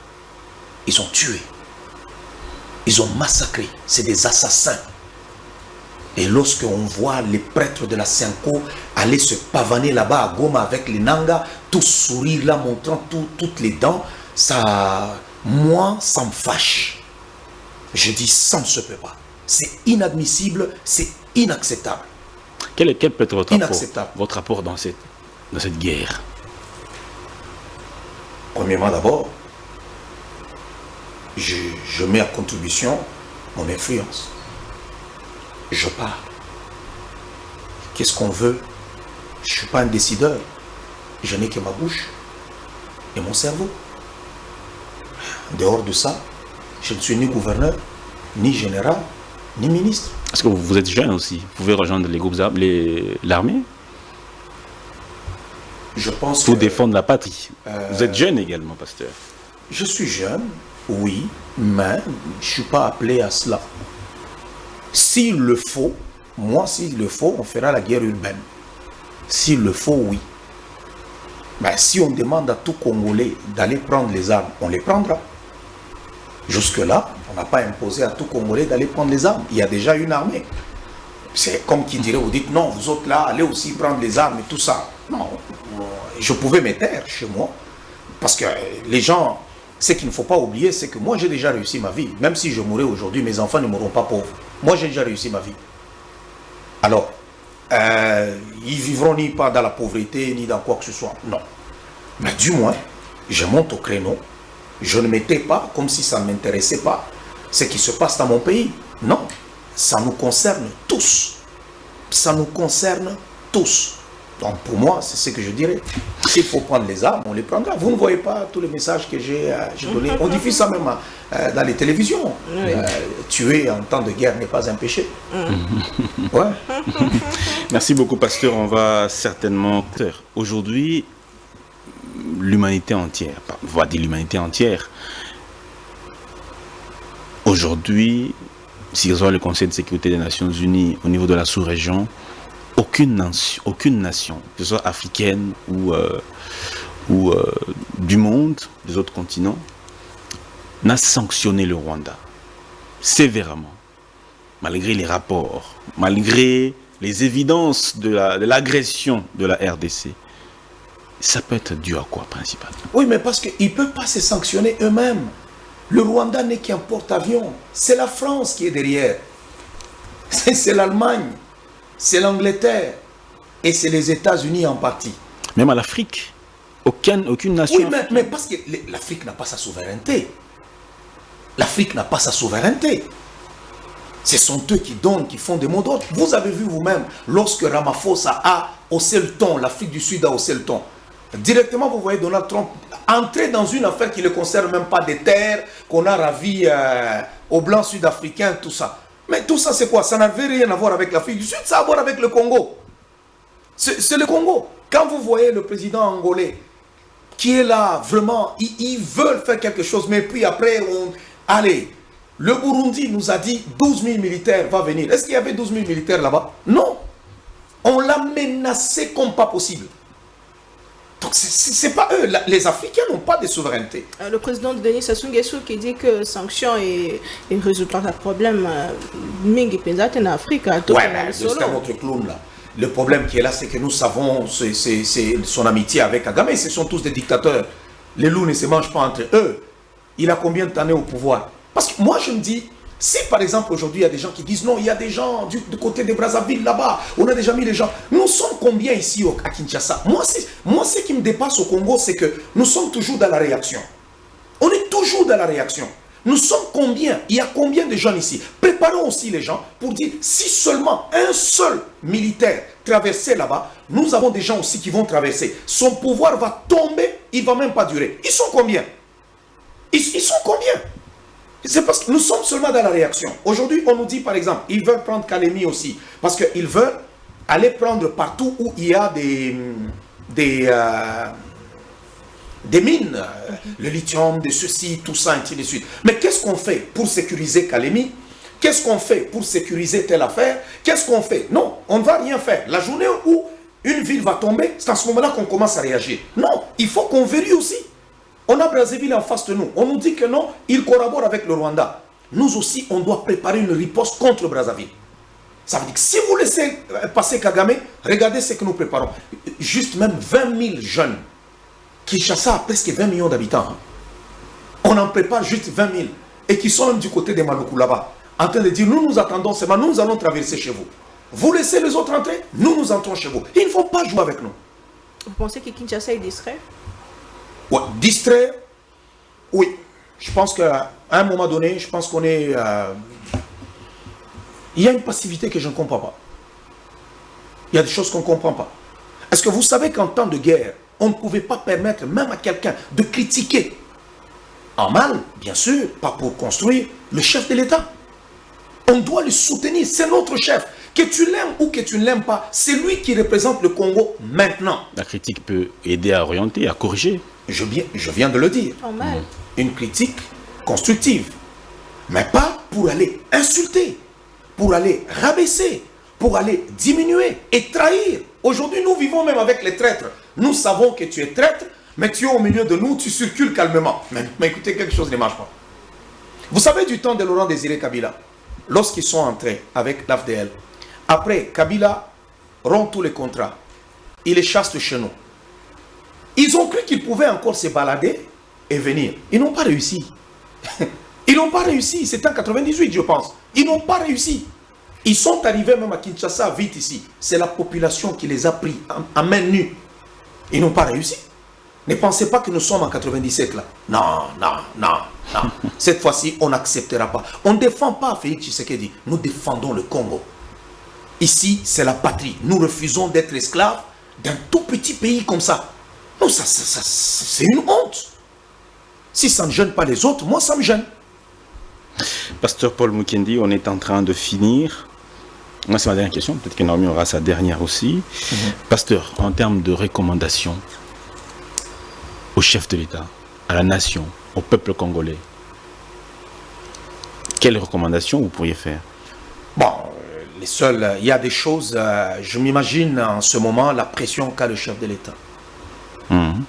Ils ont tué. Ils ont massacré. C'est des assassins. Et lorsque on voit les prêtres de la Senko aller se pavaner là-bas à Goma avec les Nanga, tous sourire là, montrant toutes les dents, ça, moi, ça me fâche. Je dis, ça ne se peut pas. C'est inadmissible, c'est inacceptable. Quel peut être votre rapport dans cette guerre? Premièrement, d'abord, je mets à contribution mon influence. Je parle. Qu'est-ce qu'on veut? Je ne suis pas un décideur. Je n'ai que ma bouche et mon cerveau. En dehors de ça, je ne suis ni gouverneur, ni général, ni ministre. Est-ce que vous êtes jeune aussi? Vous pouvez rejoindre les groupes l'armée? Je pense pour défendre la patrie. Vous êtes jeune également, pasteur. Je suis jeune, oui, mais je ne suis pas appelé à cela. S'il le faut, moi, s'il le faut, on fera la guerre urbaine. S'il le faut, oui. Mais si on demande à tout Congolais d'aller prendre les armes, on les prendra. Jusque-là, on n'a pas imposé à tout Congolais d'aller prendre les armes. Il y a déjà une armée. C'est comme qui dirait, vous dites, non, vous autres là, allez aussi prendre les armes et tout ça. Non, je pouvais me taire chez moi. Parce que les gens, ce qu'il ne faut pas oublier, c'est que moi, j'ai déjà réussi ma vie. Même si je mourrais aujourd'hui, mes enfants ne mourront pas pauvres. Moi, j'ai déjà réussi ma vie. Alors, ils vivront ni pas dans la pauvreté, ni dans quoi que ce soit. Non. Mais du moins, je monte au créneau. Je ne m'étais pas comme si ça ne m'intéressait pas ce qui se passe dans mon pays. Non. Ça nous concerne tous. Ça nous concerne tous. Donc pour moi, c'est ce que je dirais. S'il faut prendre les armes, on les prendra. Vous ne voyez pas tous les messages que j'ai donnés. On diffuse ça même dans les télévisions. Oui. Tuer en temps de guerre n'est pas un péché. Ouais. Merci beaucoup, pasteur. On va certainement... Aujourd'hui, l'humanité entière, on va dire l'humanité entière, aujourd'hui, si on voit le Conseil de sécurité des Nations Unies au niveau de la sous-région, aucune nation, que ce soit africaine ou du monde, des autres continents, n'a sanctionné le Rwanda sévèrement, malgré les rapports, malgré les évidences de l'agression de la RDC. Ça peut être dû à quoi, principalement? Oui, mais parce qu'ils ne peuvent pas se sanctionner eux-mêmes. Le Rwanda n'est qu'un porte-avions. C'est la France qui est derrière. C'est l'Allemagne. C'est l'Angleterre et c'est les États-Unis en partie. Même à l'Afrique, aucune nation... Oui, mais parce que l'Afrique n'a pas sa souveraineté. L'Afrique n'a pas sa souveraineté. Ce sont eux qui donnent, qui font des mots d'ordre. Vous avez vu vous-même, lorsque Ramaphosa a haussé le ton, l'Afrique du Sud a haussé le ton, directement vous voyez Donald Trump entrer dans une affaire qui ne concerne même pas des terres qu'on a ravies aux Blancs sud-africains, tout ça. Mais tout ça, c'est quoi? Ça n'avait rien à voir avec l'Afrique du Sud, ça a à voir avec le Congo. C'est le Congo. Quand vous voyez le président angolais qui est là, vraiment, ils veulent faire quelque chose, mais puis après, allez, le Burundi nous a dit 12 000 militaires vont venir. Est-ce qu'il y avait 12 000 militaires là-bas? Non. On l'a menacé comme pas possible. Donc, c'est pas eux. Les Africains n'ont pas de souveraineté. Le président Denis Sassou Nguesso qui dit que sanctions et résultat de problème mingi penzate en Afrique. Ouais, mais c'est notre clown là. Le problème qui est là, c'est que nous savons c'est son amitié avec Kagame. Ce sont tous des dictateurs. Les loups ne se mangent pas entre eux. Il a combien d'années au pouvoir? Parce que moi, je me dis, si par exemple aujourd'hui, il y a des gens qui disent non, il y a des gens du côté de Brazzaville là-bas, on a déjà mis les gens. Nous sommes combien ici à Kinshasa? Moi, ce qui me dépasse au Congo, c'est que nous sommes toujours dans la réaction. On est toujours dans la réaction. Nous sommes combien? Il y a combien de jeunes ici? Préparons aussi les gens pour dire, si seulement un seul militaire traversait là-bas, nous avons des gens aussi qui vont traverser. Son pouvoir va tomber, il ne va même pas durer. Ils sont combien? Ils sont combien? C'est parce que nous sommes seulement dans la réaction. Aujourd'hui, on nous dit par exemple, ils veulent prendre Kalemi aussi, parce qu'ils veulent aller prendre partout où il y a des mines, le lithium, de ceci, tout ça, ainsi de suite. Mais qu'est-ce qu'on fait pour sécuriser Kalemi? Qu'est-ce qu'on fait pour sécuriser telle affaire? Qu'est-ce qu'on fait? Non, on ne va rien faire. La journée où une ville va tomber, c'est à ce moment-là qu'on commence à réagir. Non, il faut qu'on vérifie aussi. On a Brazzaville en face de nous. On nous dit que non, il collabore avec le Rwanda. Nous aussi, on doit préparer une riposte contre Brazzaville. Ça veut dire que si vous laissez passer Kagame, regardez ce que nous préparons. Juste même 20 000 jeunes. Kinshasa a presque 20 millions d'habitants. On en prépare juste 20 000. Et qui sont même du côté des Maluku là-bas. En train de dire, nous attendons seulement, nous allons traverser chez vous. Vous laissez les autres entrer, nous entrons chez vous. Ils ne vont pas jouer avec nous. Vous pensez que Kinshasa est distrait? Ouais, distrait, oui. Je pense qu'à un moment donné, je pense qu'on est... il y a une passivité que je ne comprends pas. Il y a des choses qu'on ne comprend pas. Est-ce que vous savez qu'en temps de guerre, on ne pouvait pas permettre même à quelqu'un de critiquer en mal, bien sûr, pas pour construire, le chef de l'État. On doit le soutenir, c'est notre chef. Que tu l'aimes ou que tu ne l'aimes pas, c'est lui qui représente le Congo maintenant. La critique peut aider à orienter, à corriger. Je viens de le dire. Une critique constructive. Mais pas pour aller insulter, pour aller rabaisser, pour aller diminuer et trahir. Aujourd'hui, nous vivons même avec les traîtres. Nous savons que tu es traître, mais tu es au milieu de nous, tu circules calmement. Mais écoutez, quelque chose ne marche pas. Vous savez du temps de Laurent Désiré Kabila, lorsqu'ils sont entrés avec l'AFDL, après, Kabila rompt tous les contrats. Il les chasse de chez nous. Ils ont cru qu'ils pouvaient encore se balader et venir. Ils n'ont pas réussi. Ils n'ont pas réussi. C'était en 98, je pense. Ils n'ont pas réussi. Ils sont arrivés même à Kinshasa vite ici. C'est la population qui les a pris en main nue. Ils n'ont pas réussi. Ne pensez pas que nous sommes en 97 là. Non. Cette fois-ci, on n'acceptera pas. On ne défend pas Félix Tshisekedi. Nous défendons le Congo. Ici, c'est la patrie. Nous refusons d'être esclaves d'un tout petit pays comme ça. Non, c'est une honte. Si ça ne gêne pas les autres, moi, ça me gêne. Pasteur Paul Mukendi, on est en train de finir. Moi, c'est ma dernière question. Peut-être que Naomi aura sa dernière aussi. Pasteur, en termes de recommandations au chef de l'État, à la nation, au peuple congolais, quelles recommandations vous pourriez faire? Bon, il y a des choses, je m'imagine en ce moment la pression qu'a le chef de l'État.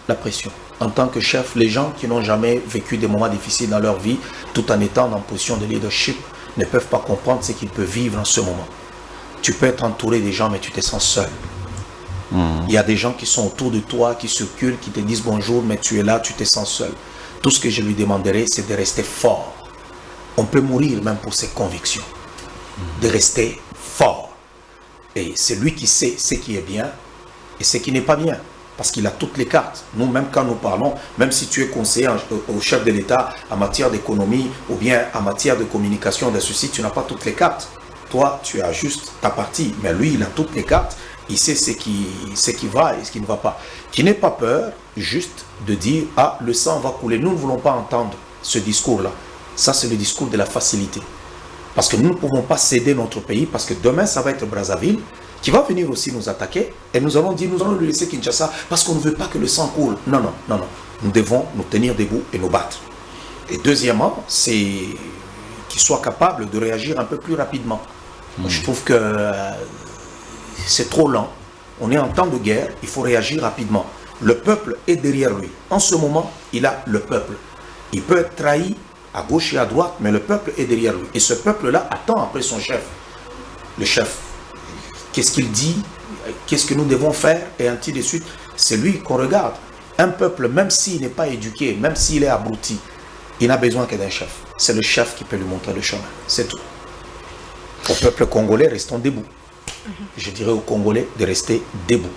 La pression. En tant que chef, les gens qui n'ont jamais vécu des moments difficiles dans leur vie, tout en étant en position de leadership, ne peuvent pas comprendre ce qu'ils peuvent vivre en ce moment. Tu peux être entouré des gens, mais tu te sens seul. Il y a des gens qui sont autour de toi, qui circulent, qui te disent bonjour, mais tu es là, tu te sens seul. Tout ce que je lui demanderai, c'est de rester fort. On peut mourir même pour ses convictions. De rester fort. Et c'est lui qui sait ce qui est bien et ce qui n'est pas bien. Parce qu'il a toutes les cartes. Nous, même quand nous parlons, même si tu es conseiller au chef de l'État en matière d'économie ou bien en matière de communication, de ceci, tu n'as pas toutes les cartes. Toi, tu as juste ta partie. Mais lui, il a toutes les cartes. Il sait ce qui va et ce qui ne va pas. Qui n'ait pas peur juste de dire « Ah, le sang va couler ». Nous ne voulons pas entendre ce discours-là. Ça, c'est le discours de la facilité. Parce que nous ne pouvons pas céder notre pays, parce que demain, ça va être Brazzaville qui va venir aussi nous attaquer, et nous allons dire, nous allons lui laisser Kinshasa, parce qu'on ne veut pas que le sang coule. Non. Nous devons nous tenir debout et nous battre. Et deuxièmement, c'est qu'il soit capable de réagir un peu plus rapidement. Je trouve que c'est trop lent. On est en temps de guerre, il faut réagir rapidement. Le peuple est derrière lui. En ce moment, il a le peuple. Il peut être trahi à gauche et à droite, mais le peuple est derrière lui. Et ce peuple-là attend après son chef. Le chef, qu'est-ce qu'il dit? Qu'est-ce que nous devons faire? Et ainsi de suite. C'est lui qu'on regarde. Un peuple, même s'il n'est pas éduqué, même s'il est abruti, il n'a besoin que d'un chef. C'est le chef qui peut lui montrer le chemin. C'est tout. Au peuple congolais, restons debout. Je dirais aux Congolais de rester debout.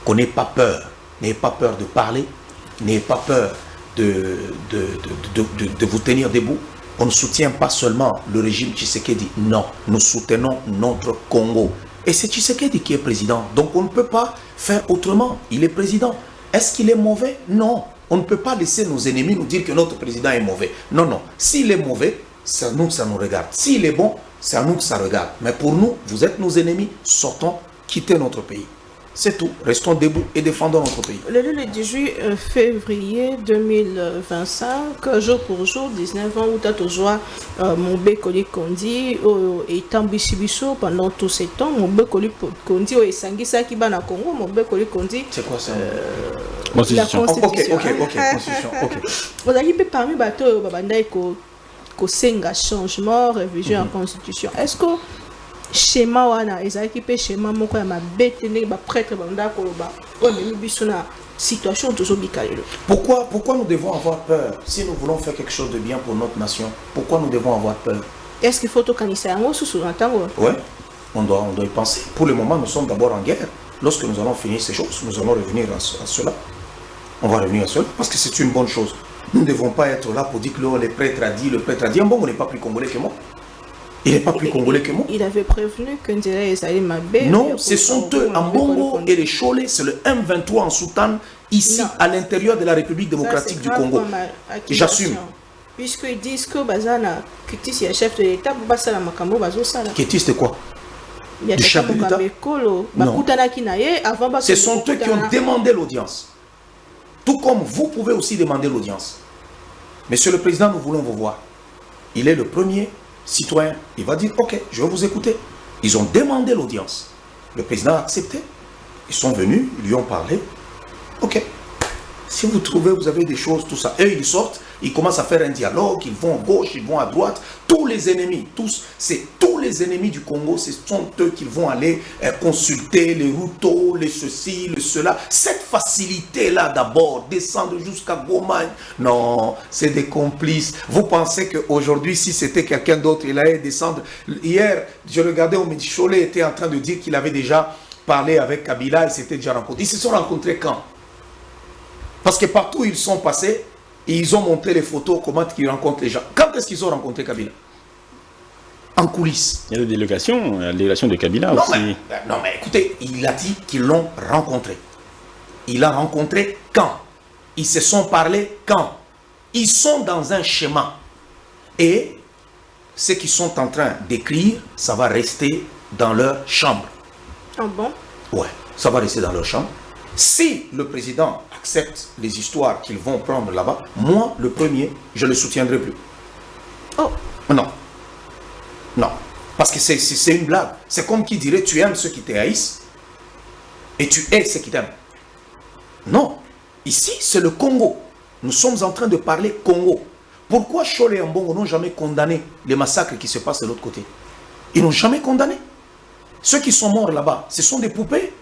Qu'on n'ait pas peur. N'ayez pas peur de parler. N'ayez pas peur de vous tenir debout. On ne soutient pas seulement le régime Tshisekedi. Non, nous soutenons notre Congo. Et c'est Tshisekedi qui est président. Donc on ne peut pas faire autrement. Il est président. Est-ce qu'il est mauvais? Non. On ne peut pas laisser nos ennemis nous dire que notre président est mauvais. Non, non. S'il est mauvais, c'est à nous que ça nous regarde. S'il est bon, c'est à nous que ça regarde. Mais pour nous, vous êtes nos ennemis. Sortons, quittez notre pays. C'est tout. Restons debout et défendons notre pays. Le 18 février 2025, jour pour jour, 19 ans, où tu as toujours Mobe Koli Kondi et Tambisibiso pendant tous ces temps. Mobe Koli Kondi et Sangisa Kibana Congo. Mobe Koli Kondi. C'est quoi ça? La Constitution. Ok, Constitution. Ok. Vous avez parmi bateau Babanda ko senga changement, révision en Constitution. Est-ce que schéma wana ezaki pe schéma moko ya mabete ndenge ba prêtre banda koloba oyo biso na situation toujours bikalelo? Pourquoi nous devons avoir peur si nous voulons faire quelque chose de bien pour notre nation? Pourquoi nous devons avoir peur? Est-ce qu'il faut tokanisa yango susu na tango? Ouais, on doit y penser. Pour le moment, nous sommes d'abord en guerre. Lorsque nous allons finir ces choses, nous allons revenir à cela. On va revenir à cela parce que c'est une bonne chose. Nous ne devons pas être là pour dire que le prêtre a dit, bon, on n'est pas plus congolais que moi. Il n'est pas plus congolais que moi. Il avait prévenu que Ndjela Ezali Mabé. Non, ce sont eux, en Bongo et les Cholés, c'est le M23 en Soutane, ici, non, à l'intérieur de la République démocratique du Congo. J'assume. Puisqu'ils disent que Bazana, Kétis est chef de l'État, Basala Makambo, Bazosala. Kétis, c'est quoi? Du chef de l'État? Non. Ce sont eux qui ont demandé l'audience. Tout comme vous pouvez aussi demander l'audience. Monsieur le Président, nous voulons vous voir. Il est le premier citoyen. Il va dire, ok, je vais vous écouter. Ils ont demandé l'audience. Le président a accepté. Ils sont venus, ils lui ont parlé. Ok. Si vous trouvez, vous avez des choses, tout ça. Et ils sortent, ils commencent à faire un dialogue, ils vont à gauche, ils vont à droite. Tous les ennemis, tous les ennemis du Congo, ce sont eux qui vont aller consulter les Ruto, les ceci, les cela. Cette facilité-là d'abord, descendre jusqu'à Goma, non, c'est des complices. Vous pensez qu'aujourd'hui, si c'était quelqu'un d'autre, il allait descendre. Hier, je regardais au Midi Cholet était en train de dire qu'il avait déjà parlé avec Kabila, ils s'étaient déjà rencontrés. Ils se sont rencontrés quand? Parce que partout où ils sont passés, ils ont montré les photos, comment ils rencontrent les gens. Quand est-ce qu'ils ont rencontré Kabila? En coulisses. Il y a la délégation de Kabila non, aussi. Non, mais écoutez, il a dit qu'ils l'ont rencontré. Il l'a rencontré quand? Ils se sont parlé quand? Ils sont dans un schéma. Et ce qu'ils sont en train d'écrire, ça va rester dans leur chambre. Ah bon? Ouais, ça va rester dans leur chambre. Si le président accepte les histoires qu'ils vont prendre là-bas, moi, le premier, je ne le soutiendrai plus. Oh. Non. Non. Parce que c'est une blague. C'est comme qui dirait, tu aimes ceux qui te haïssent et tu hais ceux qui t'aiment. Non. Ici, c'est le Congo. Nous sommes en train de parler Congo. Pourquoi Cholé et Mbongo n'ont jamais condamné les massacres qui se passent de l'autre côté? Ils n'ont jamais condamné. Ceux qui sont morts là-bas, ce sont des poupées.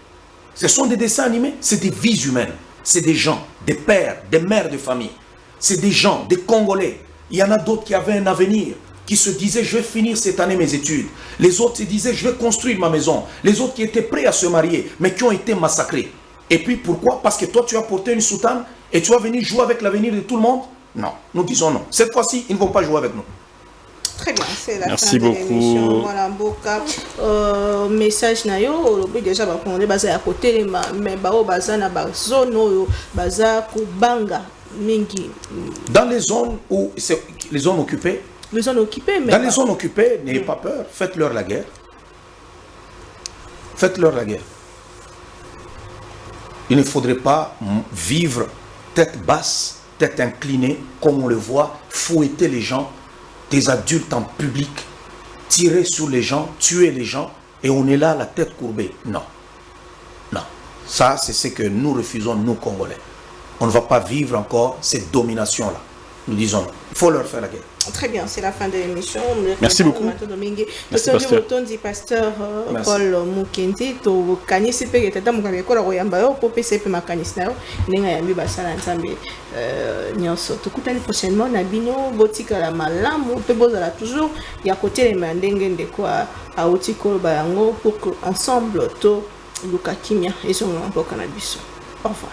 Ce sont des dessins animés, c'est des vies humaines. C'est des gens, des pères, des mères de famille. C'est des gens, des Congolais. Il y en a d'autres qui avaient un avenir, qui se disaient, je vais finir cette année mes études. Les autres se disaient, je vais construire ma maison. Les autres qui étaient prêts à se marier, mais qui ont été massacrés. Et puis pourquoi? Parce que toi, tu as porté une soutane et tu vas venir jouer avec l'avenir de tout le monde? Non, nous disons non. Cette fois-ci, ils ne vont pas jouer avec nous. Très bien, c'est la Merci fin de beaucoup. l'émission. Voilà, Mboka. Message na yo, déjà on est basé à côté, mais bao baza na bazone oyo baza ko banga mingi. Dans les zones où les zones occupées. Les zones occupées, mais dans les zones occupées, n'ayez pas peur, faites-leur la guerre. Faites-leur la guerre. Il ne faudrait pas vivre tête basse, tête inclinée, comme on le voit, fouetter les gens. Des adultes en public, tirer sur les gens, tuer les gens, et on est là, la tête courbée. Non. Non. Ça, c'est ce que nous refusons, nous, Congolais. On ne va pas vivre encore cette domination-là. Nous disons, il faut leur faire la guerre. Très bien, c'est la fin de l'émission. Merci beaucoup. Merci, pasteur Paul Mukendi. To kanisi pe tata mukambe kola koyamba yo po pese pe makanisi na yo nenga yambi basala nzambe nyonso. Tokutani prochainement na bino botika la malamu pe bozala toujours ya côté les mandenge ndeko a otiko bayango pour que ensemble to luka kimia ezonga mboka na biso. Au revoir.